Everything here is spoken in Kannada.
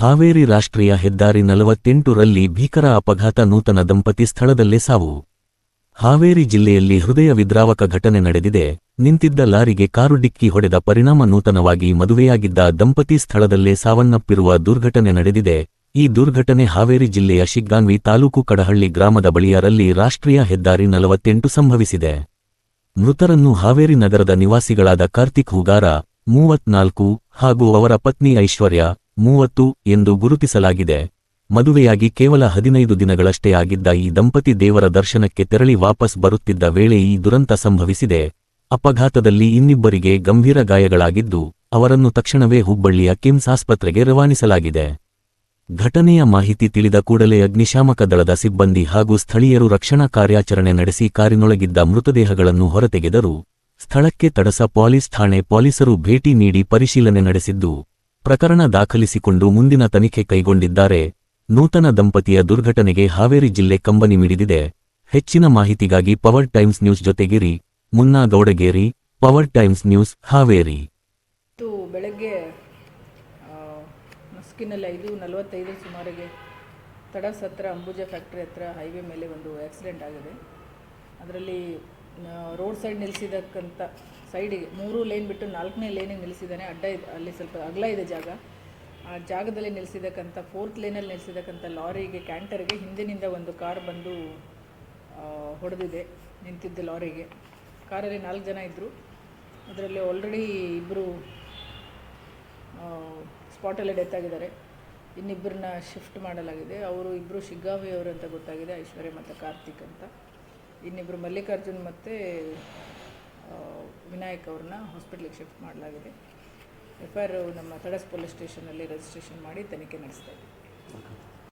ಹಾವೇರಿ ರಾಷ್ಟ್ರೀಯ ಹೆದ್ದಾರಿ 48 ರಲ್ಲಿ ಭೀಕರ ಅಪಘಾತ, ನೂತನ ದಂಪತಿ ಸ್ಥಳದಲ್ಲೇ ಸಾವು. ಹಾವೇರಿ ಜಿಲ್ಲೆಯಲ್ಲಿ ಹೃದಯ ವಿದ್ರಾವಕ ಘಟನೆ ನಡೆದಿದೆ. ನಿಂತಿದ್ದ ಲಾರಿಗೆ ಕಾರು ಡಿಕ್ಕಿ ಹೊಡೆದ ಪರಿಣಾಮ ನೂತನವಾಗಿ ಮದುವೆಯಾಗಿದ್ದ ದಂಪತಿ ಸ್ಥಳದಲ್ಲೇ ಸಾವನ್ನಪ್ಪಿರುವ ದುರ್ಘಟನೆ ನಡೆದಿದೆ. ಈ ದುರ್ಘಟನೆ ಹಾವೇರಿ ಜಿಲ್ಲೆಯ ಶಿಗ್ಗಾಂವಿ ತಾಲೂಕು ಕಡಹಳ್ಳಿ ಗ್ರಾಮದ ಬಳಿಯರಲ್ಲಿ ರಾಷ್ಟ್ರೀಯ ಹೆದ್ದಾರಿ 48 ಸಂಭವಿಸಿದೆ. ಮೃತರನ್ನು ಹಾವೇರಿ ನಗರದ ನಿವಾಸಿಗಳಾದ ಕಾರ್ತಿಕ್ ಹೂಗಾರ 34 ಹಾಗೂ ಅವರ ಪತ್ನಿ ಐಶ್ವರ್ಯ 30 ಎಂದು ಗುರುತಿಸಲಾಗಿದೆ. ಮದುವೆಯಾಗಿ ಕೇವಲ 15 ದಿನಗಳಷ್ಟೇ ಆಗಿದ್ದ ಈ ದಂಪತಿ ದೇವರ ದರ್ಶನಕ್ಕೆ ತೆರಳಿ ವಾಪಸ್ ಬರುತ್ತಿದ್ದ ವೇಳೆ ಈ ದುರಂತ ಸಂಭವಿಸಿದೆ. ಅಪಘಾತದಲ್ಲಿ ಇನ್ನಿಬ್ಬರಿಗೆ ಗಂಭೀರ ಗಾಯಗಳಾಗಿದ್ದು, ಅವರನ್ನು ತಕ್ಷಣವೇ ಹುಬ್ಬಳ್ಳಿಯ ಕಿಮ್ಸ್ ಆಸ್ಪತ್ರೆಗೆ ರವಾನಿಸಲಾಗಿದೆ. ಘಟನೆಯ ಮಾಹಿತಿ ತಿಳಿದ ಕೂಡಲೇ ಅಗ್ನಿಶಾಮಕ ದಳದ ಸಿಬ್ಬಂದಿ ಹಾಗೂ ಸ್ಥಳೀಯರು ರಕ್ಷಣಾ ಕಾರ್ಯಾಚರಣೆ ನಡೆಸಿ ಕಾರಿನೊಳಗಿದ್ದ ಮೃತದೇಹಗಳನ್ನು ಹೊರತೆಗೆದರು. ಸ್ಥಳಕ್ಕೆ ತಡಸ ಪೊಲೀಸ್ ಠಾಣೆ ಪೊಲೀಸರು ಭೇಟಿ ನೀಡಿ ಪರಿಶೀಲನೆ ನಡೆಸಿದ್ದು, ಪ್ರಕರಣ ದಾಖಲಿಸಿಕೊಂಡು ಮುಂದಿನ ತನಿಖೆ ಕೈಗೊಂಡಿದ್ದಾರೆ. ನೂತನ ದಂಪತಿಯ ದುರ್ಘಟನೆಗೆ ಹಾವೇರಿ ಜಿಲ್ಲೆ ಕಂಬನಿ ಮಿಡಿದಿದೆ. ಹೆಚ್ಚಿನ ಮಾಹಿತಿಗಾಗಿ ಪವರ್ ಟೈಮ್ಸ್ ನ್ಯೂಸ್ ಜೊತೆಗಿರಿ. Munna Gowdageri, power times news, Haveri. ಬೆಳಗ್ಗೆ ಮಸ್ಕಿನಲ್ಲಿ 5:45 ಸುಮಾರಿಗೆ ತಡಸ್ ಹತ್ರ ಅಂಬುಜಾ ಫ್ಯಾಕ್ಟ್ರಿ ಹತ್ರ ಹೈವೇ ಮೇಲೆ ಒಂದು ಆಕ್ಸಿಡೆಂಟ್ ಆಗಿದೆ. ಅದರಲ್ಲಿ ರೋಡ್ ಸೈಡ್ ನಿಲ್ಲಿಸಿದಕ್ಕಂಥ ಸೈಡಿಗೆ 3 ಲೇನ್ ಬಿಟ್ಟು 4ನೇ ಲೇನಿಗೆ ನಿಲ್ಲಿಸಿದ್ದಾನೆ. ಅಡ್ಡ ಇದೆ, ಅಲ್ಲಿ ಸ್ವಲ್ಪ ಅಗಲ ಇದೆ ಜಾಗ. ಆ ಜಾಗದಲ್ಲಿ ನಿಲ್ಲಿಸಿದಕ್ಕಂಥ 4th ಲೇನಲ್ಲಿ ನಿಲ್ಲಿಸಿದಕ್ಕಂಥ ಲಾರಿಗೆ, ಕ್ಯಾಂಟರ್ಗೆ ಹಿಂದಿನಿಂದ ಒಂದು ಕಾರ್ ಬಂದು ಹೊಡೆದಿದೆ ನಿಂತಿದ್ದ ಲಾರಿಗೆ. ಕಾರಲ್ಲಿ 4 ಜನ ಇದ್ದರು. ಅದರಲ್ಲಿ ಆಲ್ರೆಡಿ ಇಬ್ಬರು ಸ್ಪಾಟಲ್ಲೇ ಡೆತ್ ಆಗಿದ್ದಾರೆ. ಇನ್ನಿಬ್ಬರನ್ನ ಶಿಫ್ಟ್ ಮಾಡಲಾಗಿದೆ. ಅವರು ಇಬ್ಬರು ಶಿಗ್ಗಾವಿಯವರು ಅಂತ ಗೊತ್ತಾಗಿದೆ, ಐಶ್ವರ್ಯ ಮತ್ತು ಕಾರ್ತಿಕ್ ಅಂತ. ಇನ್ನಿಬ್ಬರು ಮಲ್ಲಿಕಾರ್ಜುನ್ ಮತ್ತು ವಿನಾಯಕ್ ಅವ್ರನ್ನ ಹಾಸ್ಪಿಟ್ಲಿಗೆ ಶಿಫ್ಟ್ ಮಾಡಲಾಗಿದೆ. FIR ನಮ್ಮ ತಡಸ್ ಪೊಲೀಸ್ ಸ್ಟೇಷನಲ್ಲಿ ರಿಜಿಸ್ಟ್ರೇಷನ್ ಮಾಡಿ ತನಿಖೆ ನಡೆಸ್ತಾ ಇದ್ದೀವಿ.